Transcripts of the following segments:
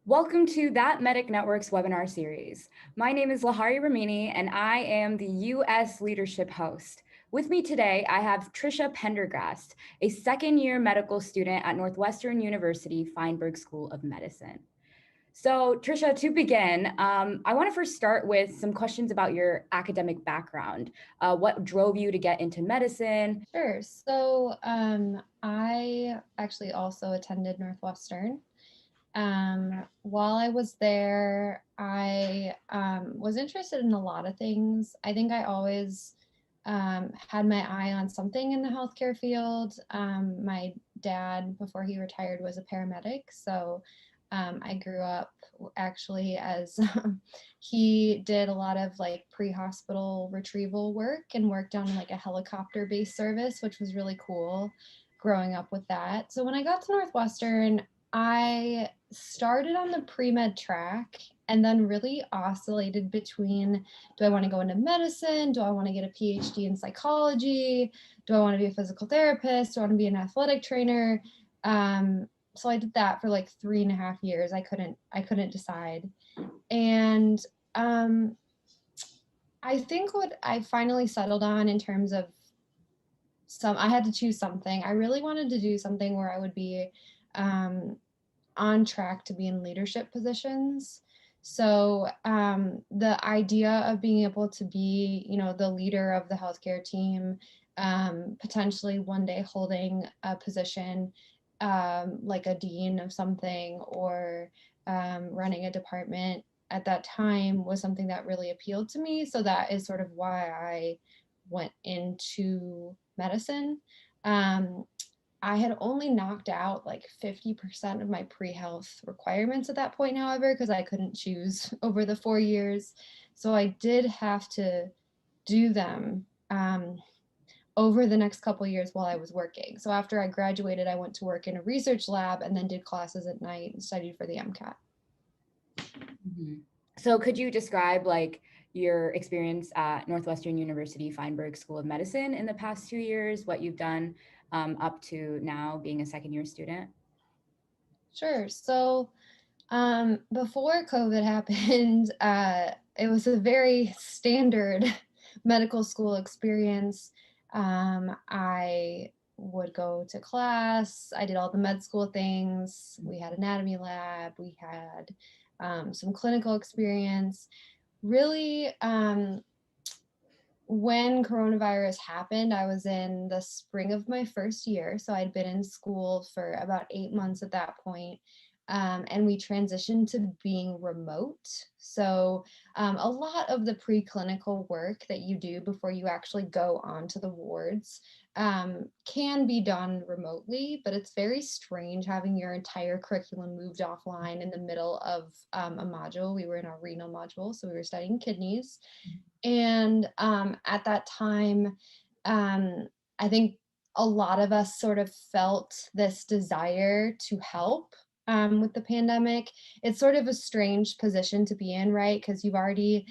Welcome to That Medic Network's webinar series. My name is Lahari Ramini, and I am the U.S. Leadership host. With me today, I have Tricia Pendergrast, a second-year medical student at Northwestern University Feinberg School of Medicine. So, Tricia, to begin, I want to first start with some questions about your academic background. What drove you to get into medicine? Sure. So I actually also attended Northwestern. While I was there, I was interested in a lot of things. I think I always had my eye on something in the healthcare field. My dad, before he retired, was a paramedic. So I grew up actually as he did a lot of like pre-hospital retrieval work and worked on like a helicopter-based service, which was really cool growing up with that. So when I got to Northwestern, I started on the pre-med track and then really oscillated between, do I want to go into medicine? Do I want to get a PhD in psychology? Do I want to be a physical therapist? Do I want to be an athletic trainer? So I did that for like 3.5 years. I couldn't decide. And I think what I finally settled on in terms of I had to choose something. I really wanted to do something where I would be on track to be in leadership positions. So the idea of being able to be, the leader of the healthcare team, potentially one day holding a position like a dean of something or running a department at that time was something that really appealed to me. So that is sort of why I went into medicine. I had only knocked out like 50% of my pre-health requirements at that point, however, because I couldn't choose over the 4 years. So I did have to do them over the next couple years while I was working. So after I graduated, I went to work in a research lab and then did classes at night and studied for the MCAT. Mm-hmm. So could you describe like your experience at Northwestern University Feinberg School of Medicine in the past 2 years, what you've done up to now being a second-year student? Sure. So before COVID happened, it was a very standard medical school experience. I would go to class. I did all the med school things. We had anatomy lab. We had some clinical experience. Really, when coronavirus happened, I was in the spring of my first year. So I'd been in school for about 8 months at that point. And we transitioned to being remote. So a lot of the preclinical work that you do before you actually go onto the wards can be done remotely, but it's very strange having your entire curriculum moved offline in the middle of a module. We were in our renal module, so we were studying kidneys. And at that time, I think a lot of us sort of felt this desire to help with the pandemic. It's sort of a strange position to be in, right? Because you've already,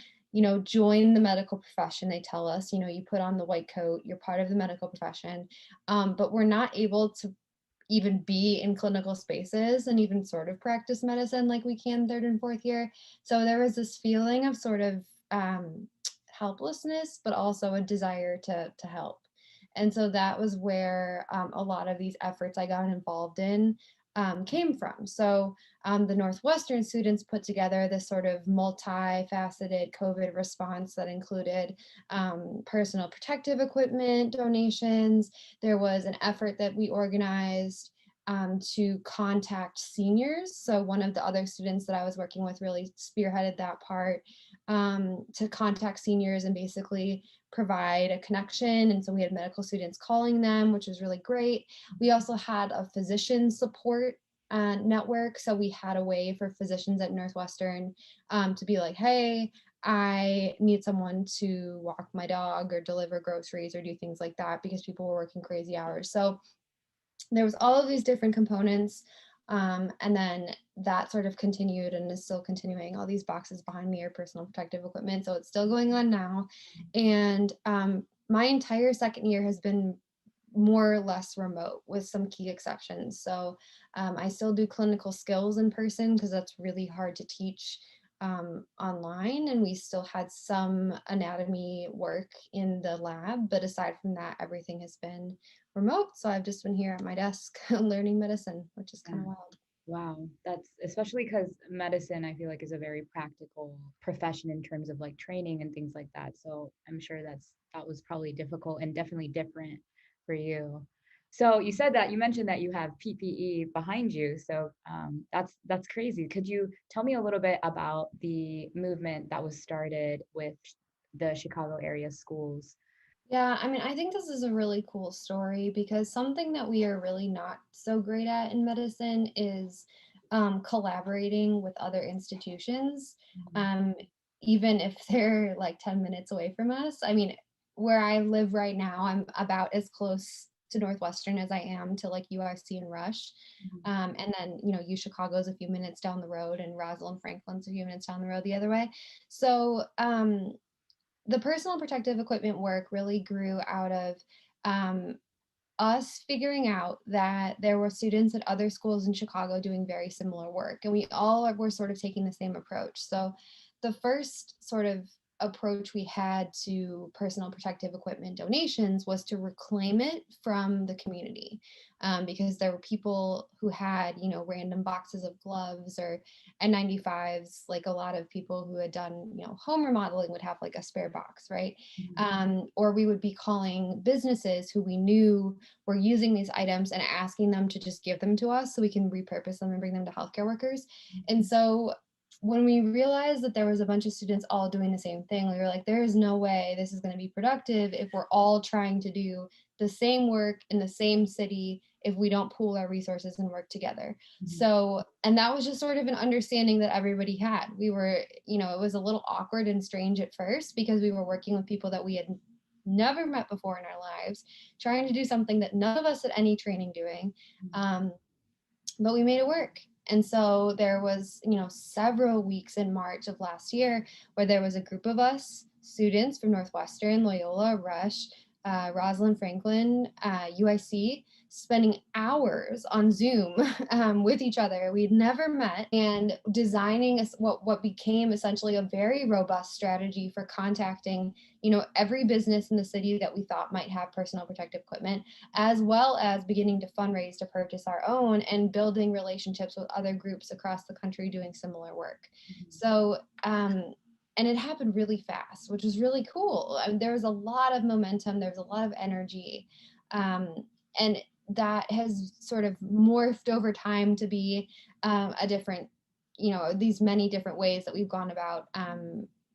joined the medical profession. They tell us, you put on the white coat, you're part of the medical profession, but we're not able to even be in clinical spaces and even sort of practice medicine like we can third and fourth year. So there was this feeling of sort of helplessness, but also a desire to help. And so that was where a lot of these efforts I got involved in came from. So the Northwestern students put together this sort of multifaceted COVID response that included personal protective equipment donations. There was an effort that we organized to contact seniors. So one of the other students that I was working with really spearheaded that part, to contact seniors and basically provide a connection. And so we had medical students calling them, which was really great. We also had a physician support network. So we had a way for physicians at Northwestern to be like, hey, I need someone to walk my dog or deliver groceries or do things like that because people were working crazy hours. So there was all of these different components. And then that sort of continued and is still continuing. All these boxes behind me are personal protective equipment. So it's still going on now. And my entire second year has been more or less remote with some key exceptions. So I still do clinical skills in person because that's really hard to teach online, and we still had some anatomy work in the lab, but aside from that, everything has been remote. So I've just been here at my desk learning medicine, which is kind Yeah. of wild. Wow, that's especially because medicine, I feel like, is a very practical profession in terms of like training and things like that. So I'm sure that was probably difficult and definitely different for you. So you said that you mentioned that you have PPE behind you. So that's crazy. Could you tell me a little bit about the movement that was started with the Chicago area schools? Yeah, I mean, I think this is a really cool story because something that we are really not so great at in medicine is collaborating with other institutions, Mhm, um, even if they're like 10 minutes away from us. I mean, where I live right now, I'm about as close to Northwestern as I am to like UIC and Rush. mhm, And then, U Chicago's a few minutes down the road, and Rosalind Franklin's a few minutes down the road the other way. So, the personal protective equipment work really grew out of um, us figuring out that there were students at other schools in Chicago doing very similar work, and we all were sort of taking the same approach. So, the first sort of approach we had to personal protective equipment donations was to reclaim it from the community, because there were people who had, random boxes of gloves or N95s. Like a lot of people who had done, home remodeling would have like a spare box, right? mhm, Or we would be calling businesses who we knew were using these items and asking them to just give them to us so we can repurpose them and bring them to healthcare workers. And mhm, so when we realized that there was a bunch of students all doing the same thing, we were like, there is no way this is going to be productive if we're all trying to do the same work in the same city if we don't pool our resources and work together. mhm, So, and that was just sort of an understanding that everybody had. We were, it was a little awkward and strange at first because we were working with people that we had never met before in our lives, trying to do something that none of us had any training doing. mhm, Um, but we made it work. And so there was, several weeks in March of last year where there was a group of us, students from Northwestern, Loyola, Rush, Rosalind Franklin, UIC, spending hours on Zoom with each other. We'd never met, and designing what became essentially a very robust strategy for contacting, every business in the city that we thought might have personal protective equipment, as well as beginning to fundraise to purchase our own and building relationships with other groups across the country doing similar work. mhm. So, and it happened really fast, which was really cool. I mean, there was a lot of momentum, there was a lot of energy. And that has sort of morphed over time to be a different, these many different ways that we've gone about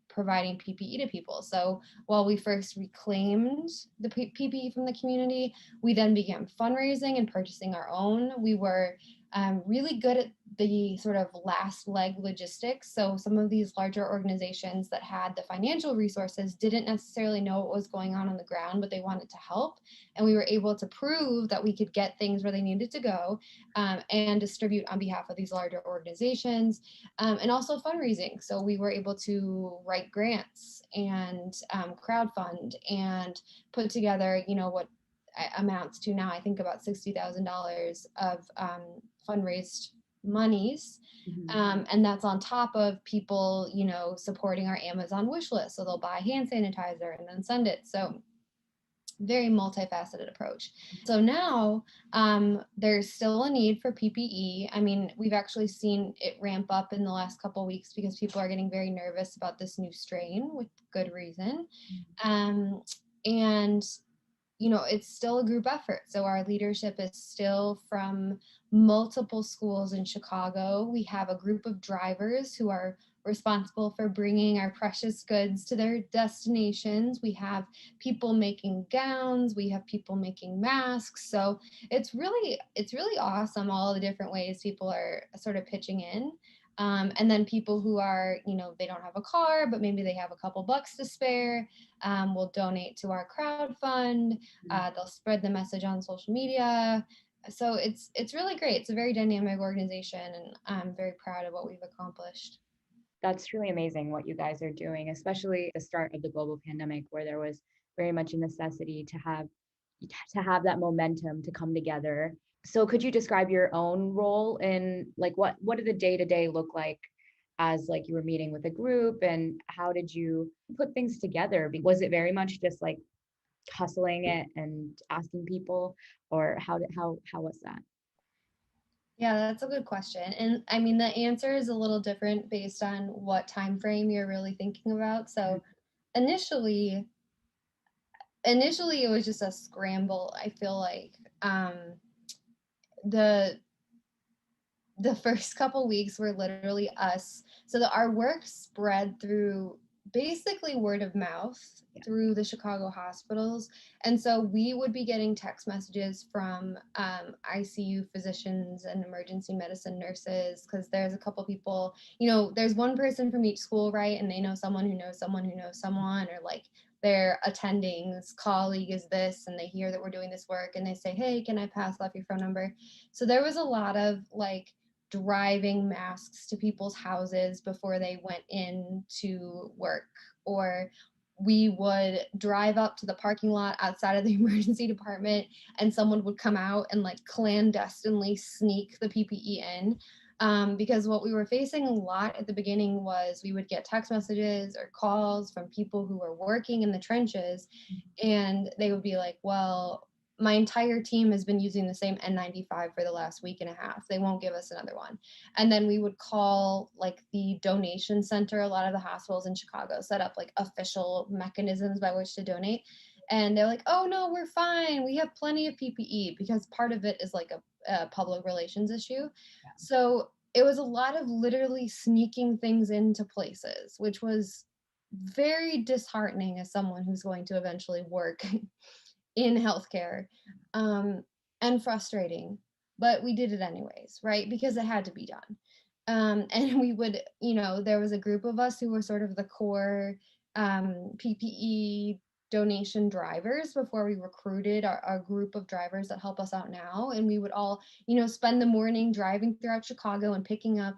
providing PPE to people. So while we first reclaimed the PPE from the community, we then began fundraising and purchasing our own. We were really good at the sort of last leg logistics. So some of these larger organizations that had the financial resources didn't necessarily know what was going on the ground, but they wanted to help. And we were able to prove that we could get things where they needed to go, and distribute on behalf of these larger organizations, and also fundraising. So we were able to write grants and crowdfund and put together, what amounts to now, I think, about $60,000 of fundraised monies. Mhm. And that's on top of people, supporting our Amazon wish list. So they'll buy hand sanitizer and then send it. So very multifaceted approach. So now there's still a need for PPE. I mean, we've actually seen it ramp up in the last couple of weeks because people are getting very nervous about this new strain with good reason. Um, and it's still a group effort. So our leadership is still from multiple schools in Chicago. We have a group of drivers who are responsible for bringing our precious goods to their destinations. We have people making gowns, we have people making masks. So it's really awesome all the different ways people are sort of pitching in. And then people who are, they don't have a car, but maybe they have a couple bucks to spare, will donate to our crowd fund. They'll spread the message on social media. So it's really great. It's a very dynamic organization, and I'm very proud of what we've accomplished. That's truly amazing what you guys are doing, especially at the start of the global pandemic, where there was very much a necessity to have to have that momentum to come together. So could you describe your own role in like what did the day-to-day look like as like you were meeting with a group, and how did you put things together? Was it very much just like hustling it and asking people, or how was that? Yeah, that's a good question. And I mean, the answer is a little different based on what time frame you're really thinking about. So initially, initially it was just a scramble. I feel like the the first couple weeks were literally us. So that our work spread through basically word of mouth Yeah. through the Chicago hospitals. And so we would be getting text messages from ICU physicians and emergency medicine nurses, because there's a couple people, there's one person from each school, right? And they know someone who knows someone who knows someone, or like their attending's colleague is this, and they hear that we're doing this work and they say, hey, can I pass off your phone number? So there was a lot of like driving masks to people's houses before they went in to work, or we would drive up to the parking lot outside of the emergency department and someone would come out and like clandestinely sneak the PPE in. Because what we were facing a lot at the beginning was we would get text messages or calls from people who were working in the trenches, and they would be like, well, my entire team has been using the same N95 for the last week and a half. They won't give us another one. And then we would call like the donation center. A lot of the hospitals in Chicago set up like official mechanisms by which to donate. And they're like, oh no, we're fine. We have plenty of PPE, because part of it is like a public relations issue. So it was a lot of literally sneaking things into places, which was very disheartening as someone who's going to eventually work in healthcare, um, and frustrating. But we did it anyways, right? Because it had to be done. And we would, there was a group of us who were sort of the core PPE donation drivers before we recruited our group of drivers that help us out now. And we would all, spend the morning driving throughout Chicago and picking up,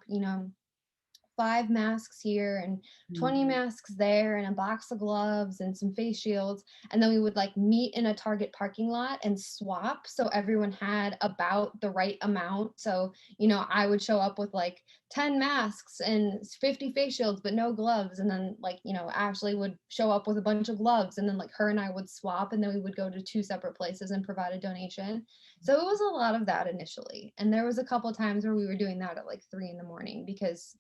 5 masks here and 20 Mhm. masks there and a box of gloves and some face shields. And then we would like meet in a Target parking lot and swap. So everyone had about the right amount. So, I would show up with like 10 masks and 50 face shields, but no gloves. And then like, Ashley would show up with a bunch of gloves, and then like her and I would swap, and then we would go to 2 separate places and provide a donation. So it was a lot of that initially. And there was a couple times where we were doing that at like 3 in the morning, because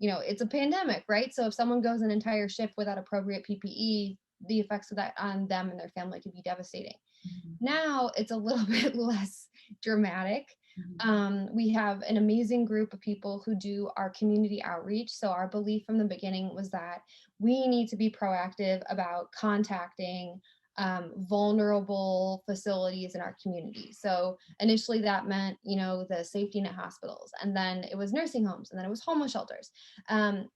it's a pandemic, right? So if someone goes an entire shift without appropriate PPE, the effects of that on them and their family could be devastating. Mhm. Now it's a little bit less dramatic. Mhm. We have an amazing group of people who do our community outreach. So our belief from the beginning was that we need to be proactive about contacting vulnerable facilities in our community. So initially that meant, the safety net hospitals, and then it was nursing homes, and then it was homeless shelters. Um,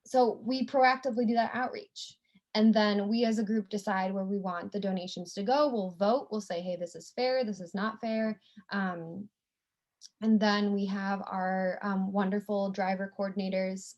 so we proactively do that outreach. And then we as a group decide where we want the donations to go. We'll vote. We'll say, hey, this is fair. This is not fair. And then we have our wonderful driver coordinators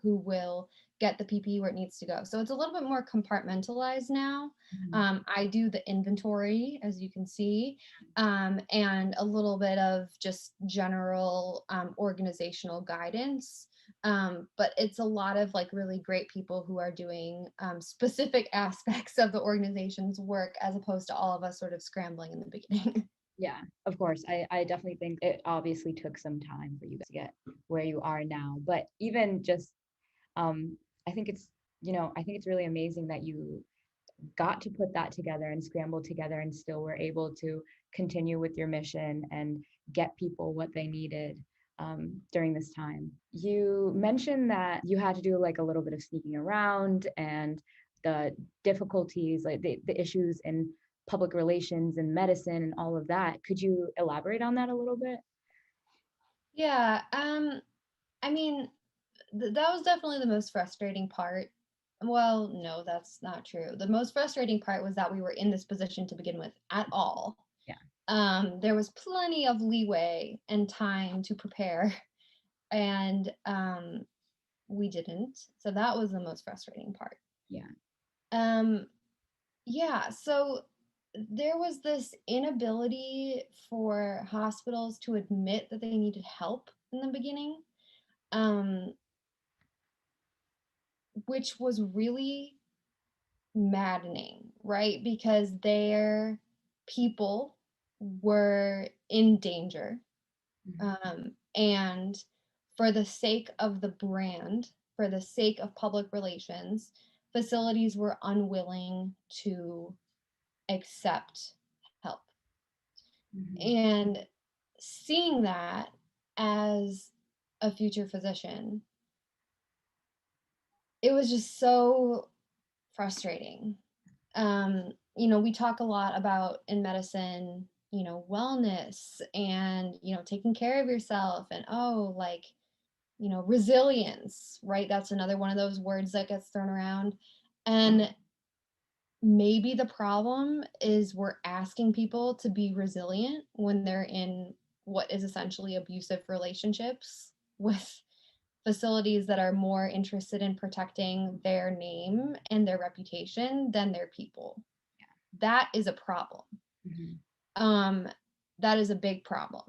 who will get the PPE where it needs to go. So it's a little bit more compartmentalized now. Mhm. I do the inventory, as you can see, and a little bit of just general organizational guidance. But it's a lot of like really great people who are doing specific aspects of the organization's work, as opposed to all of us sort of scrambling in the beginning. Yeah, of course. I definitely think it obviously took some time for you guys to get where you are now. But even just, um, I think it's, I think it's really amazing that you got to put that together and scramble together and still were able to continue with your mission and get people what they needed during this time. You mentioned that you had to do like a little bit of sneaking around and the difficulties, like the issues in public relations and medicine and all of that. Could you elaborate on that a little bit? Yeah, I mean, that was definitely the most frustrating part. Well, no, that's not true. The most frustrating part was that we were in this position to begin with at all. Yeah. There was plenty of leeway and time to prepare, and we didn't. So that was the most frustrating part. Yeah. Um, yeah, so there was this inability for hospitals to admit that they needed help in the beginning, um, which was really maddening, right? Because their people were in danger. And for the sake of the brand, for the sake of public relations, facilities were unwilling to accept help. Mhm. And seeing that as a future physician, it was just so frustrating. We talk a lot about in medicine, wellness and, taking care of yourself and, oh, like, resilience, right? That's another one of those words that gets thrown around. And maybe the problem is we're asking people to be resilient when they're in what is essentially abusive relationships with facilities that are more interested in protecting their name and their reputation than their people. That is a problem. Mhm. um, that is a big problem.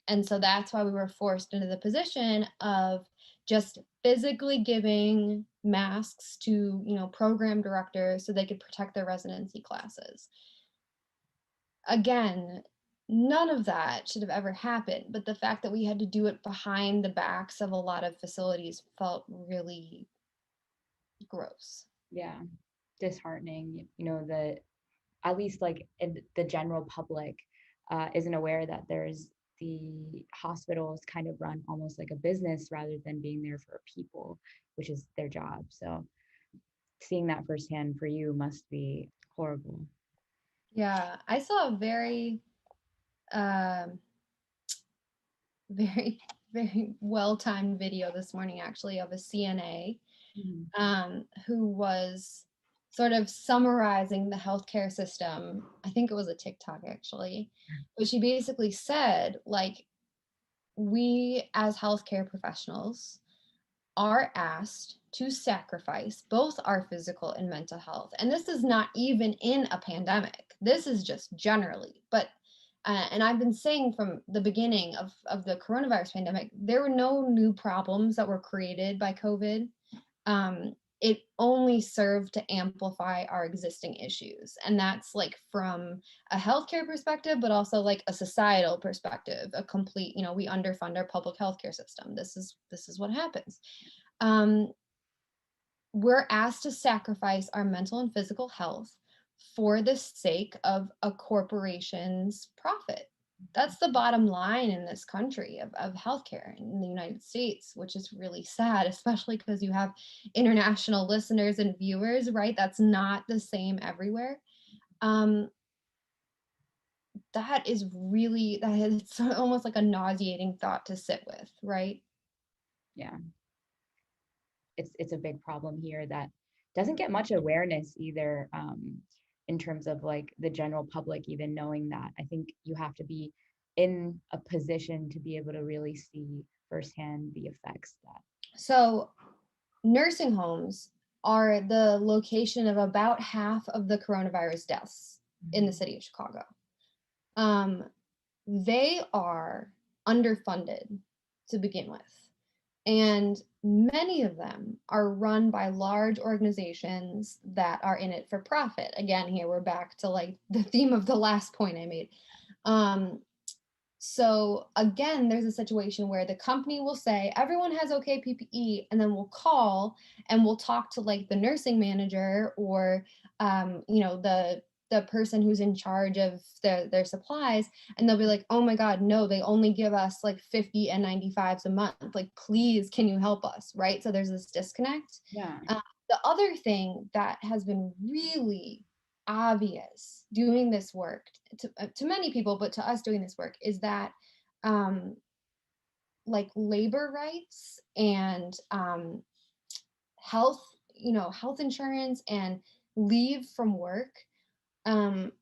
And so that's why we were forced into the position of just physically giving masks to, program directors so they could protect their residency classes. Again, none of that should have ever happened, but the fact that we had to do it behind the backs of a lot of facilities felt really gross. Yeah, disheartening, that at least like the general public isn't aware that there's the hospitals kind of run almost like a business rather than being there for people, which is their job. So seeing that firsthand for you must be horrible. Yeah, I saw a um, very, very well timed video this morning, actually, of a CNA Mhm. who was sort of summarizing the healthcare system. I think it was a TikTok actually, but she basically said, like, we as healthcare professionals are asked to sacrifice both our physical and mental health. And this is not even in a pandemic. This is just generally. But and I've been saying from the beginning of the coronavirus pandemic, there were no new problems that were created by COVID. It only served to amplify our existing issues. And that's like from a healthcare perspective, but also like a societal perspective, a complete, we underfund our public healthcare system. This is what happens. um, we're asked to sacrifice our mental and physical health for the sake of a corporation's profit. That's the bottom line in this country of healthcare in the United States, which is really sad, especially because you have international listeners and viewers, right? That's not the same everywhere. Um, that is really, it's almost like a nauseating thought to sit with, right? Yeah, it's a big problem here that doesn't get much awareness either, in terms of like the general public even knowing that. I think you have to be in a position to be able to really see firsthand the effects that. So nursing homes are the location of about half of the coronavirus deaths in the Mhm. city of Chicago. Um, they are underfunded to begin with. And many of them are run by large organizations that are in it for profit. Again, here we're back to like the theme of the last point I made. Um, so again, there's a situation where the company will say everyone has okay PPE, and then we'll call and we'll talk to like the nursing manager or the person who's in charge of their supplies, and they'll be like, oh my god, no, they only give us like 50 N95s a month. Like, please, can you help us? Right? So there's this disconnect. Yeah. The other thing that has been really obvious doing this work to many people, but to us doing this work, is that um, like labor rights and health, health insurance and leave from work, um,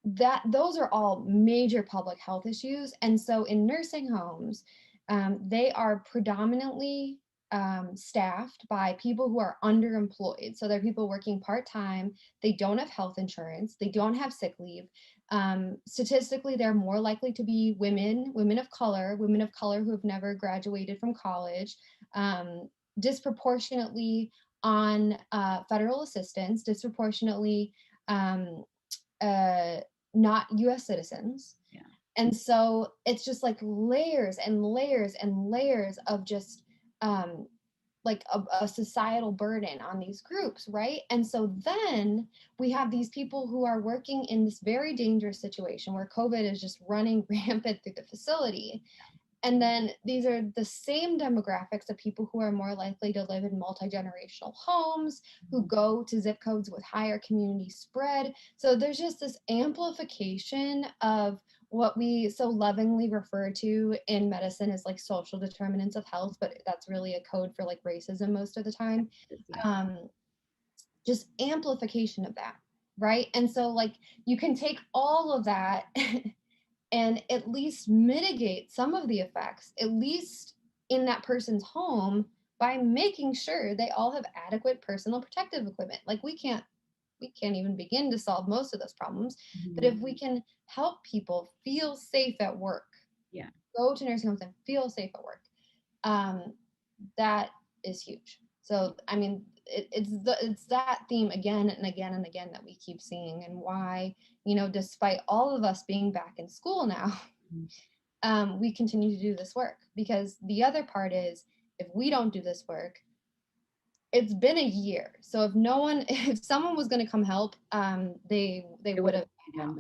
that those are all major public health issues. And so in nursing homes, they are predominantly staffed by people who are underemployed. So they're people working part-time. They don't have health insurance. They don't have sick leave. Statistically, they're more likely to be women of color who have never graduated from college, disproportionately on federal assistance, disproportionately um, not US citizens. Yeah. And so it's just like layers and layers and layers of just like a societal burden on these groups, right? And so then we have these people who are working in this very dangerous situation where COVID is just running rampant through the facility. And then these are the same demographics of people who are more likely to live in multi-generational homes, who go to zip codes with higher community spread. So there's just this amplification of what we so lovingly refer to in medicine as like social determinants of health, but that's really a code for like racism most of the time. Just amplification of that, right? And so like you can take all of that and at least mitigate some of the effects, at least in that person's home, by making sure they all have adequate personal protective equipment. Like we can't even begin to solve most of those problems, but if we can help people feel safe at work, go to nursing homes and feel safe at work, that is huge. So I mean, it's that theme again and again and again that we keep seeing, and why, you know, despite all of us being back in school now, we continue to do this work. Because the other part is, if we don't do this work, it's been a year. So if someone was going to come help, they would have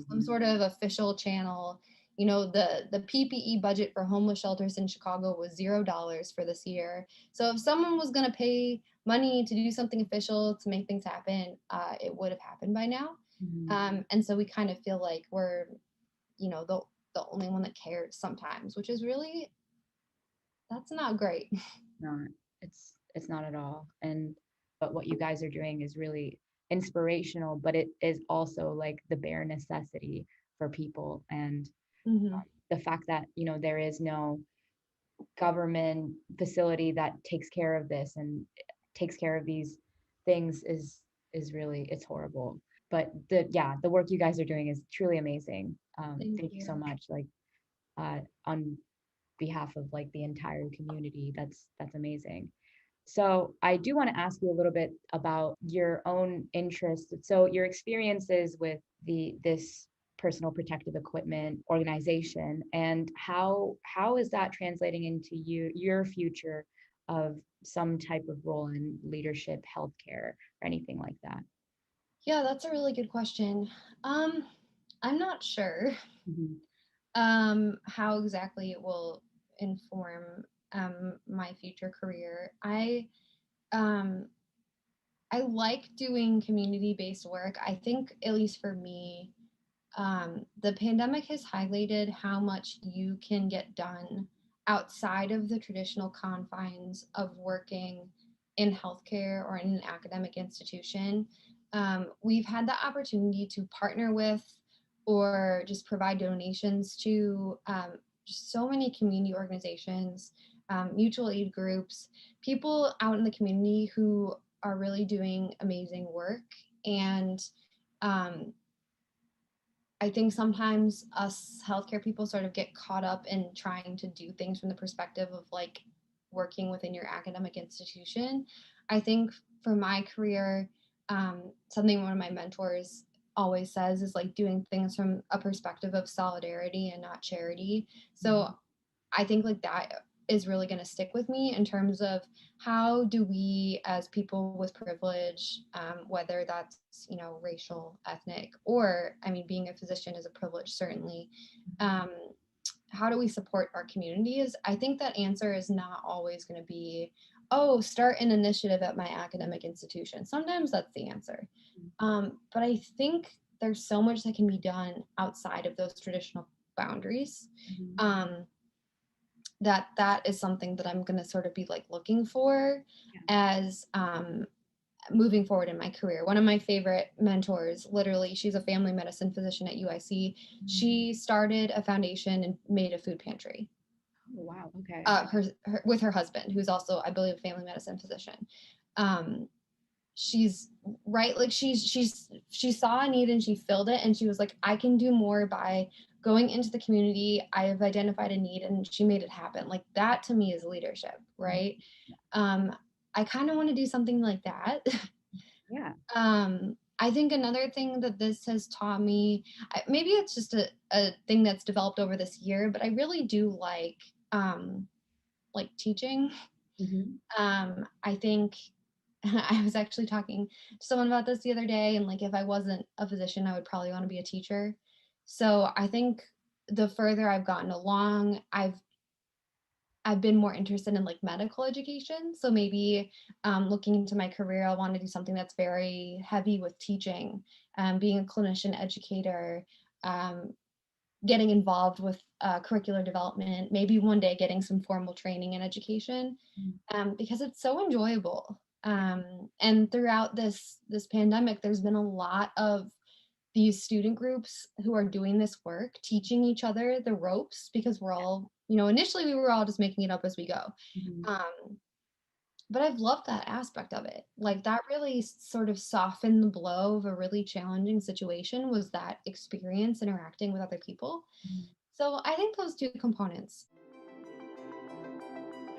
some sort of official channel. You know, the PPE budget for homeless shelters in Chicago was $0 for this year. So if someone was going to pay money to do something official to make things happen, it would have happened by now. And so we kind of feel like we're, you know, the only one that cares sometimes, which is really, that's not great. No, it's not at all. And but what you guys are doing is really inspirational, but it is also like the bare necessity for people. And the fact that, you know, there is no government facility that takes care of this and takes care of these things is really, it's horrible. But the work you guys are doing is truly amazing. Thank you so much. Like on behalf of like the entire community, that's amazing. So I do want to ask you a little bit about your own interests. So your experiences with this personal protective equipment organization, and how is that translating into your future of some type of role in leadership, healthcare, or anything like that? Yeah, that's a really good question. I'm not sure how exactly it will inform my future career. Um, I like doing community-based work. I think, at least for me, the pandemic has highlighted how much you can get done outside of the traditional confines of working in healthcare or in an academic institution. We've had the opportunity to partner with or just provide donations to just so many community organizations, mutual aid groups, people out in the community who are really doing amazing work. And I think sometimes us healthcare people sort of get caught up in trying to do things from the perspective of like working within your academic institution. I think for my career, something one of my mentors always says is like doing things from a perspective of solidarity and not charity. So I think like that is really going to stick with me in terms of how do we as people with privilege, whether that's, you know, racial, ethnic, or I mean being a physician is a privilege certainly, how do we support our communities? I think that answer is not always going to be, oh, start an initiative at my academic institution. Sometimes that's the answer, but I think there's so much that can be done outside of those traditional boundaries. That is something that I'm going to sort of be like looking for as moving forward in my career. One of my favorite mentors, literally, she's a family medicine physician at UIC. She started a foundation and made a food pantry. Oh, wow. Okay. With her husband, who's also, I believe, a family medicine physician. She's right, like she saw a need and she filled it, and she was like, I can do more by going into the community. I have identified a need, and she made it happen. Like that to me is leadership, right? I kind of want to do something like that. Yeah. I think another thing that this has taught me, maybe it's just a thing that's developed over this year, but I really do like teaching. I think I was actually talking to someone about this the other day, and like if I wasn't a physician, I would probably want to be a teacher. So I think the further I've gotten along, I've been more interested in like medical education. So maybe looking into my career, I want to do something that's very heavy with teaching, being a clinician educator, um, getting involved with curricular development, maybe one day getting some formal training in education, because it's so enjoyable. And throughout this pandemic, there's been a lot of these student groups who are doing this work, teaching each other the ropes, because we're all, initially we were all just making it up as we go. But I've loved that aspect of it. Like that really sort of softened the blow of a really challenging situation, was that experience interacting with other people. So I think those two components.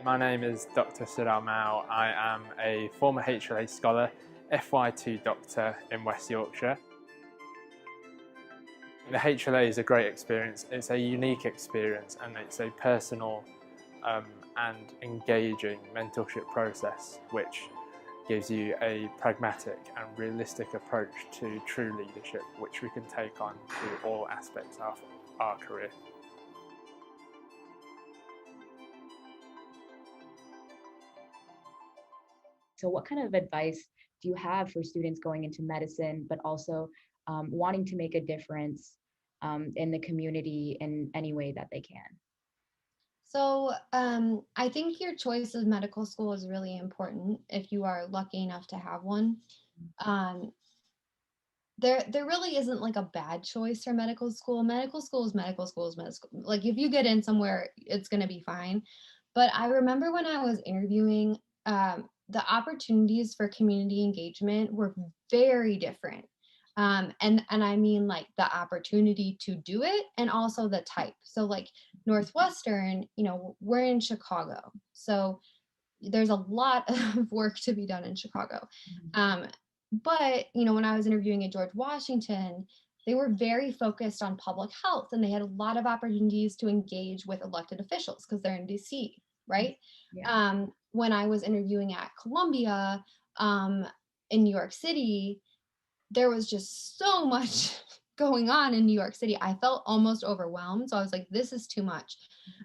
My name is Dr. Siddhar Mao. I am a former HRA Scholar, FY2 doctor in West Yorkshire. The HLA is a great experience. It's a unique experience, and it's a personal and engaging mentorship process which gives you a pragmatic and realistic approach to true leadership, which we can take on to all aspects of our career. So what kind of advice do you have for students going into medicine, but also wanting to make a difference in the community in any way that they can? So I think your choice of medical school is really important if you are lucky enough to have one. Um, there really isn't like a bad choice for medical school. Medical school is medical school is medical school. Like if you get in somewhere, it's gonna be fine. But I remember when I was interviewing, the opportunities for community engagement were very different. And I mean like the opportunity to do it and also the type. So like Northwestern, we're in Chicago. So there's a lot of work to be done in Chicago. But when I was interviewing at George Washington, they were very focused on public health, and they had a lot of opportunities to engage with elected officials because they're in DC, right? Yeah. When I was interviewing at Columbia, in New York City, there was just so much going on in New York City. I felt almost overwhelmed. So I was like, this is too much.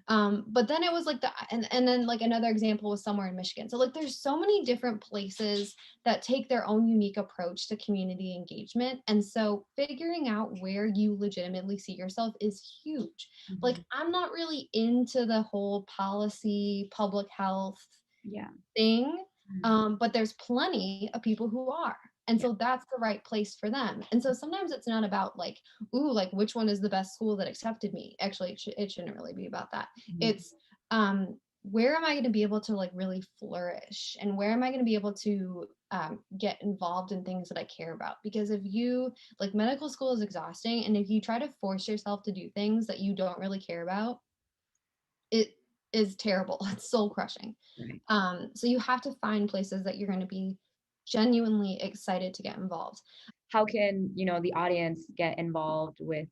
But then it was like and then like another example was somewhere in Michigan. So like there's so many different places that take their own unique approach to community engagement. And so figuring out where you legitimately see yourself is huge. Like I'm not really into the whole policy, public health Yeah. thing. But there's plenty of people who are. And so that's the right place for them. And so sometimes it's not about like, ooh, like which one is the best school that accepted me. Actually, it shouldn't really be about that. It's where am I going to be able to like really flourish, and where am I going to be able to get involved in things that I care about? Because if you like, medical school is exhausting, and if you try to force yourself to do things that you don't really care about, it is terrible. It's soul crushing. Right. So you have to find places that you're going to be genuinely excited to get involved. How can the audience get involved with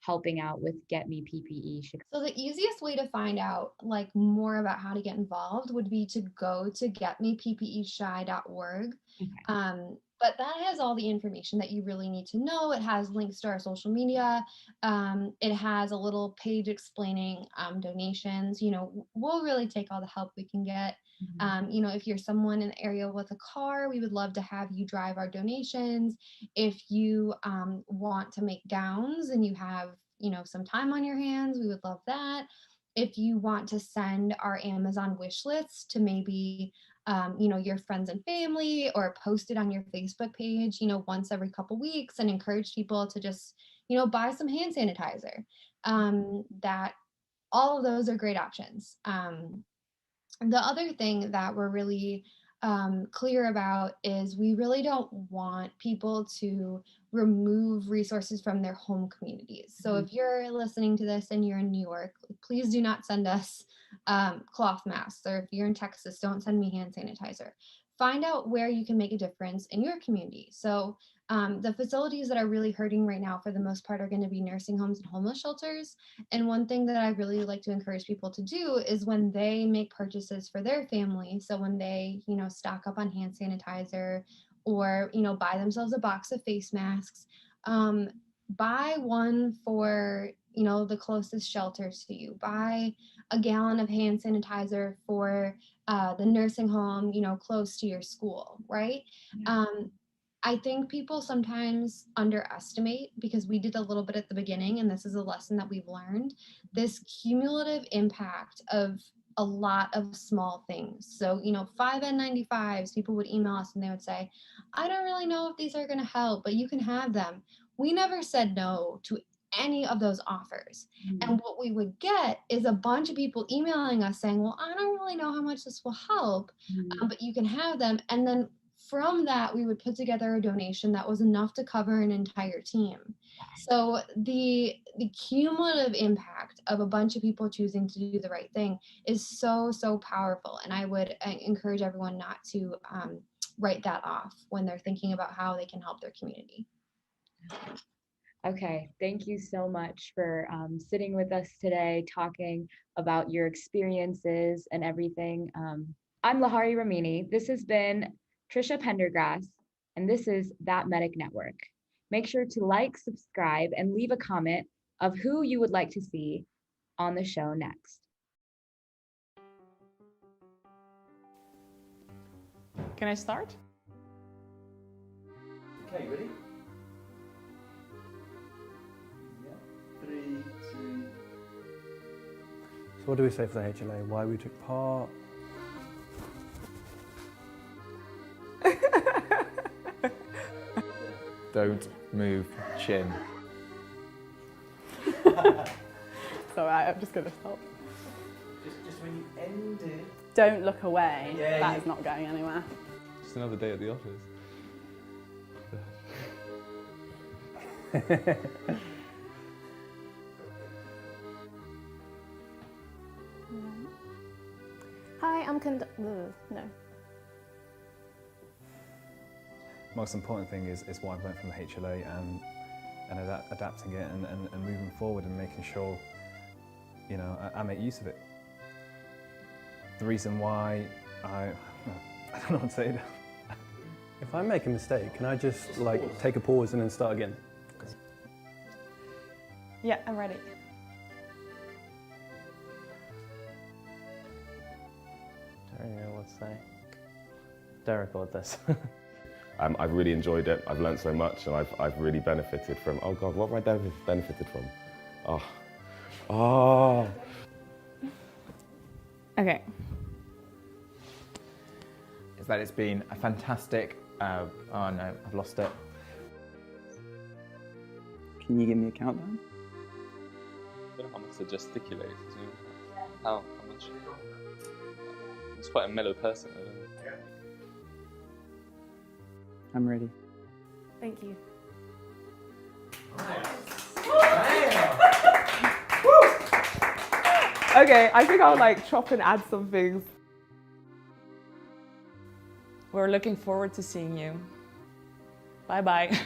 helping out with Get Me PPE? So the easiest way to find out like more about how to get involved would be to go to getmeppeshy.org. Okay. But that has all the information that you really need to know. It has links to our social media. It has a little page explaining donations. We'll really take all the help we can get. If you're someone in the area with a car, we would love to have you drive our donations. If you want to make gowns and you have some time on your hands, we would love that. If you want to send our Amazon wish list to maybe your friends and family, or post it on your Facebook page, once every couple weeks, and encourage people to just, buy some hand sanitizer. That all of those are great options. The other thing that we're really clear about is we really don't want people to remove resources from their home communities. So if you're listening to this and you're in New York, please do not send us cloth masks, or if you're in Texas, don't send me hand sanitizer. Find out where you can make a difference in your community. So the facilities that are really hurting right now, for the most part, are going to be nursing homes and homeless shelters. And one thing that I really like to encourage people to do is when they make purchases for their family, so when they, stock up on hand sanitizer, or, buy themselves a box of face masks, buy one for, the closest shelter to you. Buy a gallon of hand sanitizer for the nursing home, close to your school, right? Yeah. I think people sometimes underestimate, because we did a little bit at the beginning, and this is a lesson that we've learned, this cumulative impact of a lot of small things. So, 5 N95s, people would email us and they would say, I don't really know if these are going to help, but you can have them. We never said no to any of those offers. And what we would get is a bunch of people emailing us saying, well, I don't really know how much this will help, but you can have them. And then from that, we would put together a donation that was enough to cover an entire team. So the cumulative impact of a bunch of people choosing to do the right thing is so, so powerful. And I would encourage everyone not to write that off when they're thinking about how they can help their community. Okay, thank you so much for sitting with us today, talking about your experiences and everything. I'm Lahari Ramini. This has been Tricia Pendergrast, and this is That Medic Network. Make sure to like, subscribe, and leave a comment of who you would like to see on the show next. Can I start? Okay, ready? Yeah. 3, 2. So what do we say for the HLA? Why we took part? Don't move chin. It's all right, I'm just going to stop. Just when you end it. Don't look away. Yeah, That is not going anywhere. Just another day at the office. Hi, I'm no. Most important thing is what I've learned from the HLA and adapting it and moving forward and making sure, I make use of it. The reason why I don't know what to say now. If I make a mistake, can I just take a pause and then start again? Yeah, I'm ready. Don't really know what to say. Don't record this. I've really enjoyed it. I've learned so much, and I've really benefited from. Oh God, what have I benefited from? Oh. Okay. Is that it's been a fantastic. Oh no, I've lost it. Can you give me a countdown? I don't know how much to gesticulate. How much? It's quite a mellow person. I don't know. I'm ready. Thank you. Okay, I think I'll chop and add some things. We're looking forward to seeing you. Bye-bye.